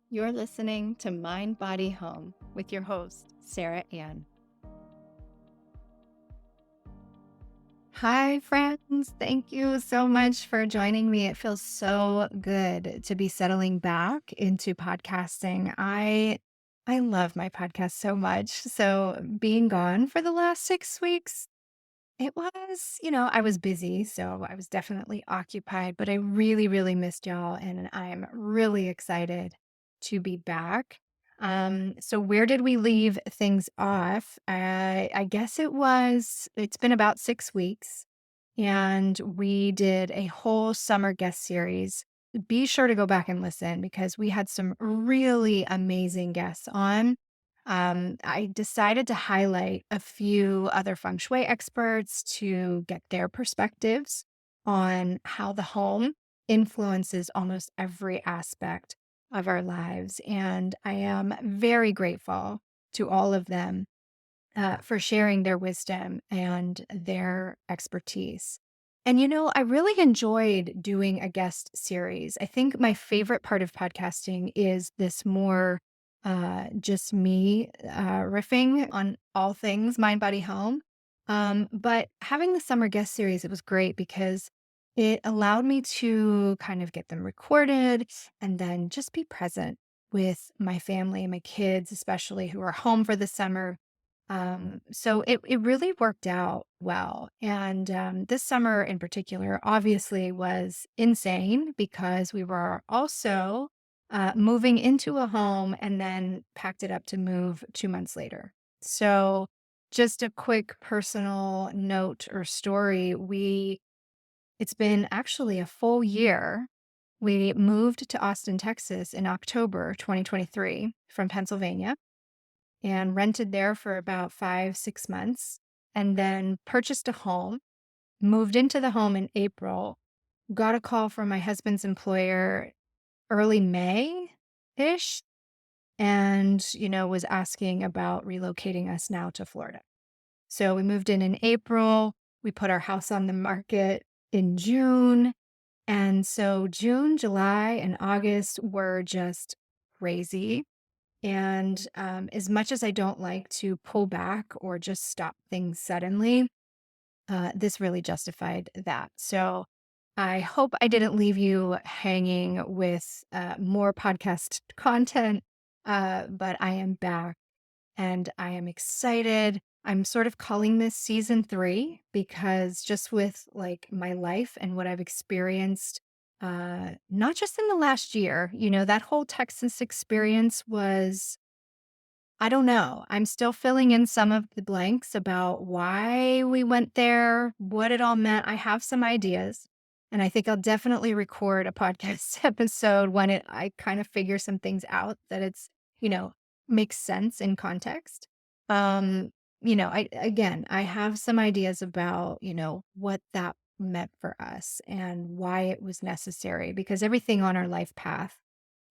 You're listening to Mind, Body, Home with your host, Sara Ann. Hi, friends. Thank you so much for joining me. It feels so good to be settling back into podcasting. I love my podcast so much. So being gone for the last 6 weeks, it was, I was busy, so I was definitely occupied, but I really, really missed y'all, and I'm really excited to be back. So where did we leave things off? I guess it's been about 6 weeks, and we did a whole summer guest series. Be sure to go back and listen because we had some really amazing guests on. I decided to highlight a few other feng shui experts to get their perspectives on how the home influences almost every aspect of our lives. And I am very grateful to all of them for sharing their wisdom and their expertise. And, I really enjoyed doing a guest series. I think my favorite part of podcasting is this more just me riffing on all things mind, body, home. But having the summer guest series, it was great because it allowed me to kind of get them recorded and then just be present with my family, my kids, especially who are home for the summer. So it really worked out well. And this summer in particular, obviously, was insane because we were also moving into a home and then packed it up to move 2 months later. So, just a quick personal note or story. It's been actually a full year. We moved to Austin, Texas in October 2023 from Pennsylvania and rented there for about 5, 6 months, and then purchased a home, moved into the home in April, got a call from my husband's employer early May ish, and, was asking about relocating us now to Florida. So we moved in April. We put our house on the market in June. And so June, July, and August were just crazy. And as much as I don't like to pull back or just stop things suddenly, this really justified that. So I hope I didn't leave you hanging with more podcast content, but I am back and I am excited. I'm sort of calling this season 3 because just with like my life and what I've experienced, not just in the last year, that whole Texas experience was, I don't know. I'm still filling in some of the blanks about why we went there, what it all meant. I have some ideas, and I think I'll definitely record a podcast episode when I kind of figure some things out that you know, makes sense in context. Um, I have some ideas about, what that meant for us and why it was necessary because everything on our life path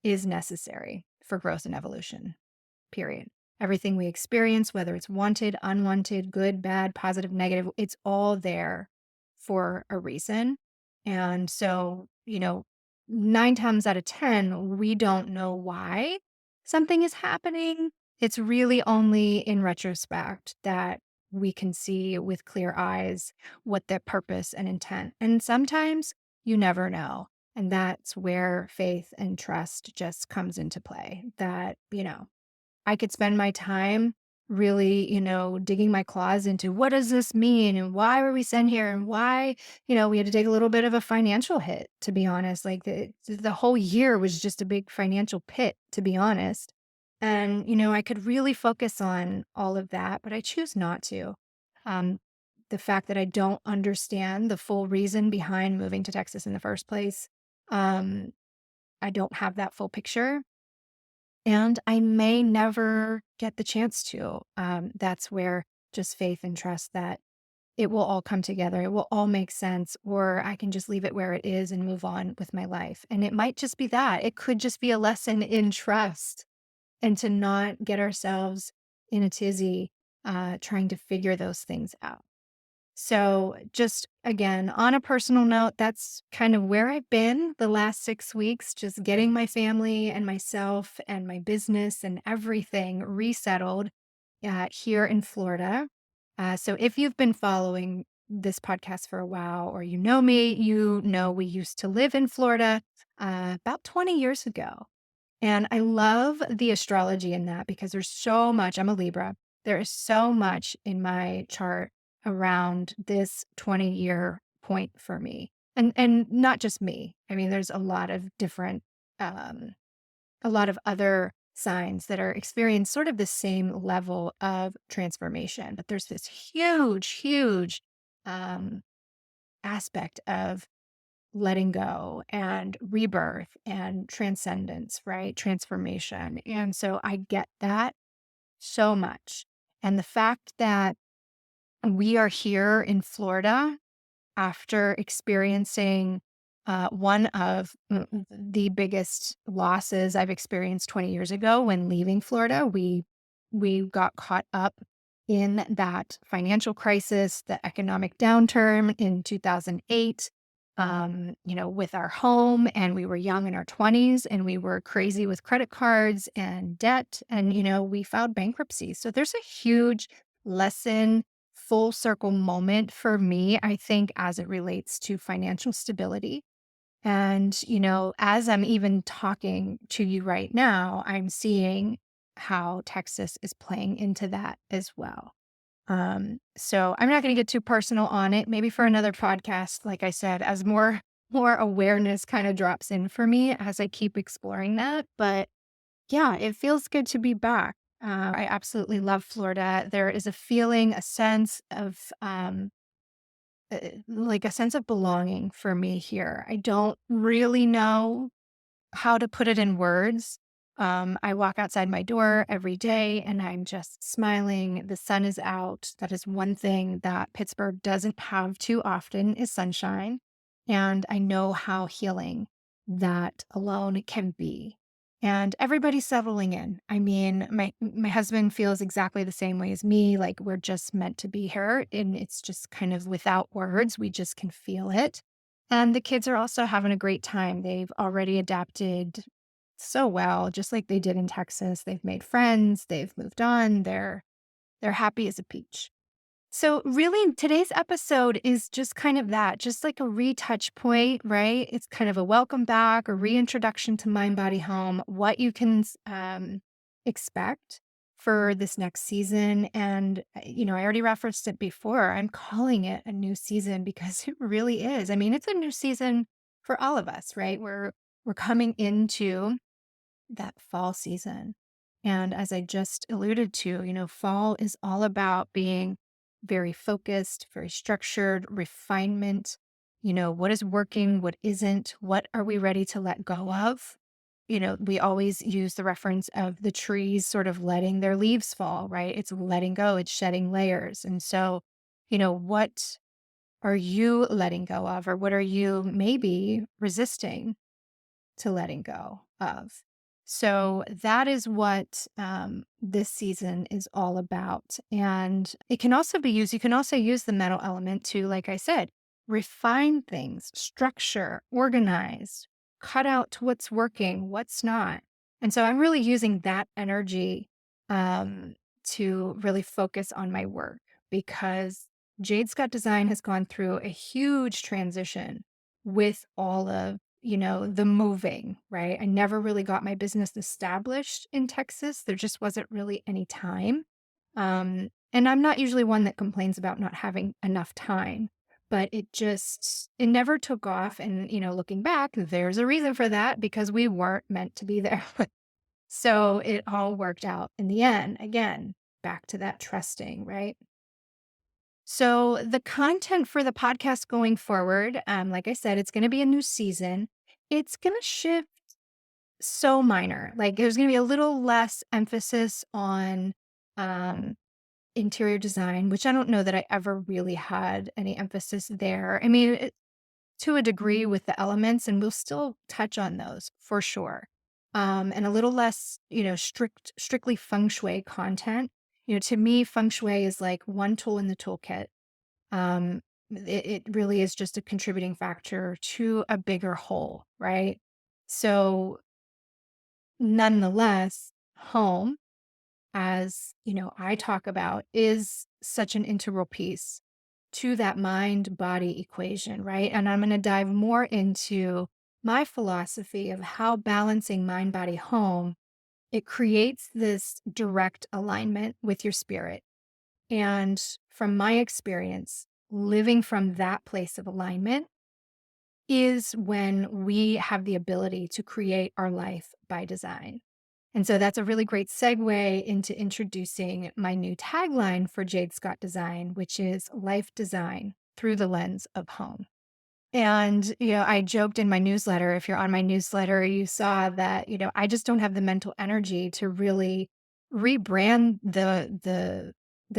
is necessary for growth and evolution. Period. Everything we experience, whether it's wanted, unwanted, good, bad, positive, negative, it's all there for a reason. And so, 9 times out of 10, we don't know why something is happening. It's really only in retrospect that we can see with clear eyes what their purpose and intent. And sometimes you never know. And that's where faith and trust just comes into play. That, I could spend my time really, digging my claws into what does this mean and why were we sent here and why, we had to take a little bit of a financial hit, to be honest. Like the whole year was just a big financial pit, to be honest. And, I could really focus on all of that, but I choose not to. Um, the fact that I don't understand the full reason behind moving to Texas in the first place, um, I don't have that full picture and I may never get the chance to. That's where just faith and trust that it will all come together. It will all make sense, or I can just leave it where it is and move on with my life. And it might just be that. It could just be a lesson in trust and to not get ourselves in a tizzy trying to figure those things out. So, just again, on a personal note, that's kind of where I've been the last 6 weeks, just getting my family and myself and my business and everything resettled here in Florida. So, if you've been following this podcast for a while or you know me, you know we used to live in Florida about 20 years ago. And I love the astrology in that because there's so much. I'm a Libra. There is so much in my chart around this 20-year point for me. And not just me. I mean, there's a lot of different um a lot of other signs that are experiencing sort of the same level of transformation. But there's this huge um aspect of letting go and rebirth and transcendence, right? Transformation. And so I get that so much. And the fact that we are here in Florida after experiencing one of the biggest losses I've experienced 20 years ago when leaving Florida. We got caught up in that financial crisis, the economic downturn in 2008. With our home, and we were young in our 20s, and we were crazy with credit cards and debt, and we filed bankruptcy. So there's a huge lesson, full circle moment for me, I think, as it relates to financial stability. And, as I'm even talking to you right now, I'm seeing how Texas is playing into that as well. So I'm not going to get too personal on it. Maybe for another podcast, like I said, as more awareness kind of drops in for me as I keep exploring that. But yeah, it feels good to be back. I absolutely love Florida. There is a feeling, a sense of like a sense of belonging for me here. I don't really know how to put it in words. I walk outside my door every day and I'm just smiling. The sun is out. That is one thing that Pittsburgh doesn't have too often is sunshine. And I know how healing that alone can be. And everybody's settling in. I mean, my husband feels exactly the same way as me. Like we're just meant to be here. And it's just kind of without words. We just can feel it. And the kids are also having a great time. They've already adapted so well, just like they did in Texas. They've made friends, they've moved on, they're happy as a peach. So really today's episode is just kind of that, just like a retouch point, right? It's kind of a welcome back, a reintroduction to Mind Body Home, what you can expect for this next season. And I already referenced it before. I'm calling it a new season because it really is. I mean, it's a new season for all of us, right? We're coming into that fall season. And as I just alluded to, fall is all about being very focused, very structured, refinement. What is working, what isn't, what are we ready to let go of? We always use the reference of the trees sort of letting their leaves fall, right? It's letting go, it's shedding layers. And so, what are you letting go of, or what are you maybe resisting to letting go of? So that is what this season is all about. And it can also be used, you can also use the metal element to, like I said, refine things, structure, organize, cut out what's working, what's not. And so I'm really using that energy um, to really focus on my work because Jade Scott Design has gone through a huge transition with all of the moving, right? I never really got my business established in Texas. There just wasn't really any time. And I'm not usually one that complains about not having enough time, but it never took off. And, looking back, there's a reason for that because we weren't meant to be there. So it all worked out in the end. Again, back to that trusting, right? So the content for the podcast going forward, like I said, it's going to be a new season. It's going to shift so minor. Like there's going to be a little less emphasis on um, interior design, which I don't know that I ever really had any emphasis there. I mean, to a degree with the elements, and we'll still touch on those for sure. And a little less, strictly feng shui content. To me, feng shui is like one tool in the toolkit. Um, it really is just a contributing factor to a bigger whole, right? So, nonetheless, home, as I talk about, is such an integral piece to that mind body equation, right? And I'm going to dive more into my philosophy of how balancing mind body home, it creates this direct alignment with your spirit. And from my experience, living from that place of alignment is when we have the ability to create our life by design. And so that's a really great segue into introducing my new tagline for Jade Scott Design, which is life design through the lens of home. And, I joked in my newsletter, if you're on my newsletter, you saw that, I just don't have the mental energy to really rebrand the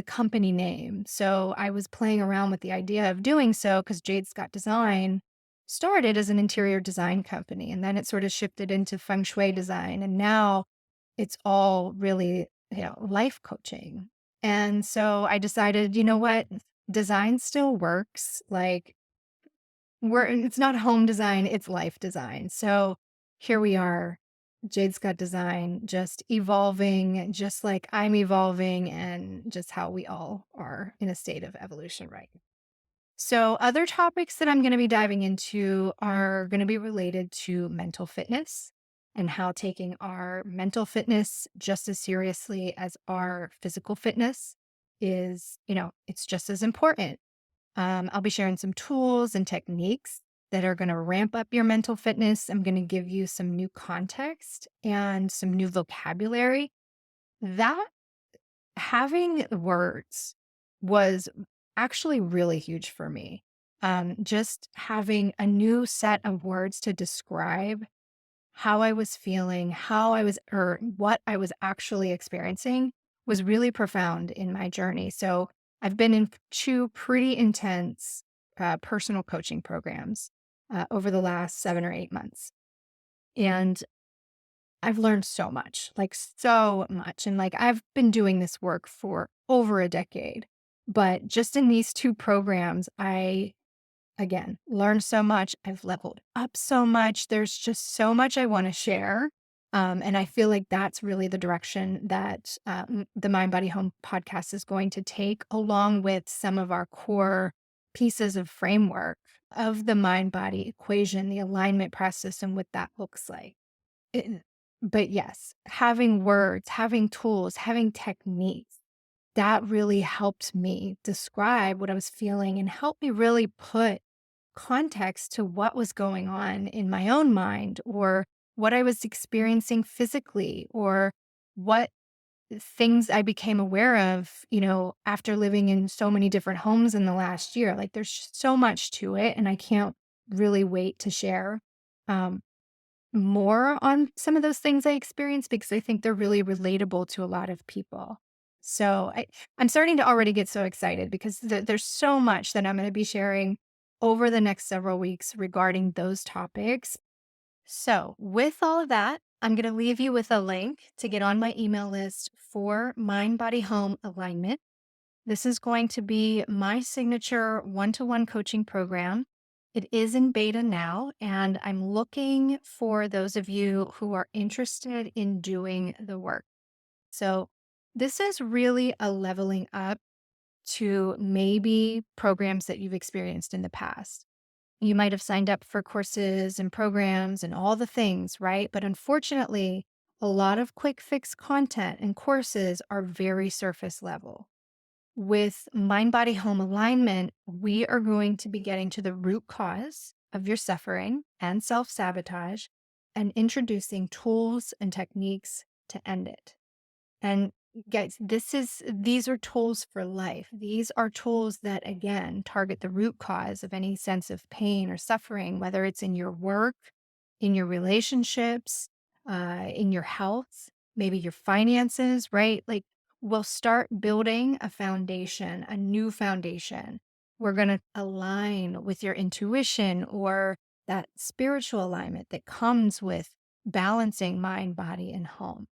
company name. So I was playing around with the idea of doing so because Jade Scott Design started as an interior design company, and then it sort of shifted into feng shui design. And now it's all really, life coaching. And so I decided, you know what? Design still works. Like, it's not home design, it's life design. So here we are, Jade Scott Design, just evolving, just like I'm evolving, and just how we all are in a state of evolution, right? So, other topics that I'm going to be diving into are going to be related to mental fitness and how taking our mental fitness just as seriously as our physical fitness is, it's just as important. I'll be sharing some tools and techniques that are going to ramp up your mental fitness. I'm going to give you some new context and some new vocabulary. That having words was actually really huge for me. Just having a new set of words to describe how I was feeling, or what I was actually experiencing was really profound in my journey. So I've been in two pretty intense personal coaching programs over the last 7 or 8 months. And I've learned so much, like so much. And like I've been doing this work for over a decade. But just in these two programs, I again, learned so much. I've leveled up so much. There's just so much I want to share. And I feel like that's really the direction that the Mind Body Home podcast is going to take, along with some of our core pieces of framework of the mind body equation, the alignment process, and what that looks like. It- but yes, having words, having tools, having techniques, that really helped me describe what I was feeling and helped me really put context to what was going on in my own mind, or what I was experiencing physically, or what things I became aware of, after living in so many different homes in the last year. Like there's so much to it, and I can't really wait to share um, more on some of those things I experienced because I think they're really relatable to a lot of people. So I'm starting to already get so excited because there's so much that I'm going to be sharing over the next several weeks regarding those topics. So, with all of that, I'm going to leave you with a link to get on my email list for Mind Body Home Alignment. This is going to be my signature one-to-one coaching program. It is in beta now, and I'm looking for those of you who are interested in doing the work. So, this is really a leveling up to maybe programs that you've experienced in the past. You might have signed up for courses and programs and all the things, right? But unfortunately, a lot of quick fix content and courses are very surface level. With mind body home alignment, we are going to be getting to the root cause of your suffering and self sabotage and introducing tools and techniques to end it. And guys, these are tools for life. These are tools that again target the root cause of any sense of pain or suffering, whether it's in your work, in your relationships, in your health, maybe your finances, right? Like we'll start building a foundation, a new foundation. We're going to align with your intuition or that spiritual alignment that comes with balancing mind, body, and home.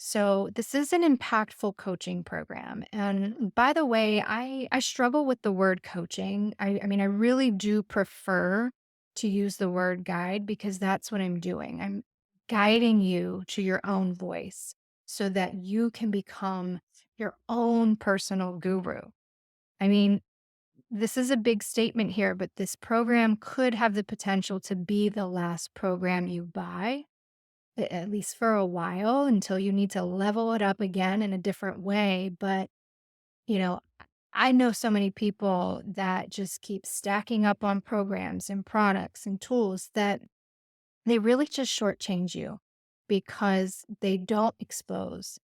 So this is an impactful coaching program. And by the way, I struggle with the word coaching. I mean, I really do prefer to use the word guide because that's what I'm doing. I'm guiding you to your own voice so that you can become your own personal guru. I mean, this is a big statement here, but this program could have the potential to be the last program you buy, at least for a while until you need to level it up again in a different way. But, you know, I know so many people that just keep stacking up on programs and products and tools that they really just shortchange you because they don't expose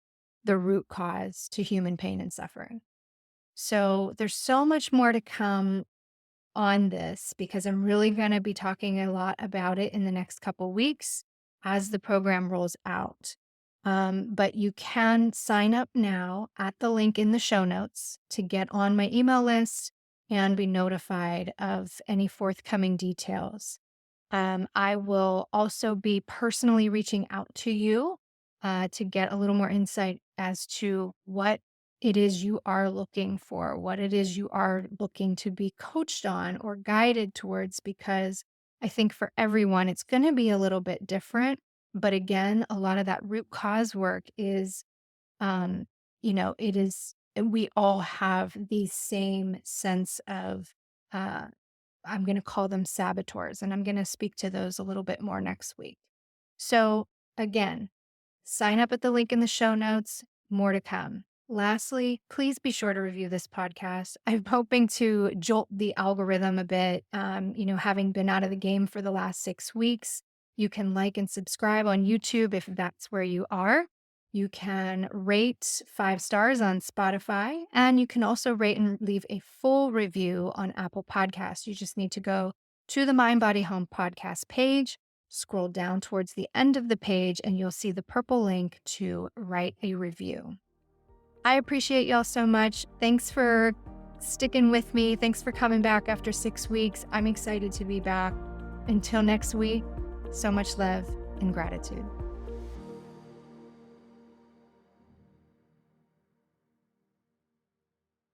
the root cause to human pain and suffering. So there's so much more to come on this because I'm really going to be talking a lot about it in the next couple weeks as the program rolls out. But you can sign up now at the link in the show notes to get on my email list and be notified of any forthcoming details. I will also be personally reaching out to you to get a little more insight as to what it is you are looking for, what it is you are looking to be coached on or guided towards, because I think for everyone, it's going to be a little bit different. But again, a lot of that root cause work is, um, it is, we all have the same sense of, uh, I'm going to call them saboteurs, and I'm going to speak to those a little bit more next week. So, again, sign up at the link in the show notes. More to come. Lastly, please be sure to review this podcast. I'm hoping to jolt the algorithm a bit. Having been out of the game for the last 6 weeks, you can like and subscribe on YouTube if that's where you are. You can rate 5 stars on Spotify, and you can also rate and leave a full review on Apple Podcasts. You just need to go to the Mind Body Home podcast page, scroll down towards the end of the page, and you'll see the purple link to write a review. I appreciate y'all so much. Thanks for sticking with me. Thanks for coming back after 6 weeks. I'm excited to be back. Until next week, so much love and gratitude.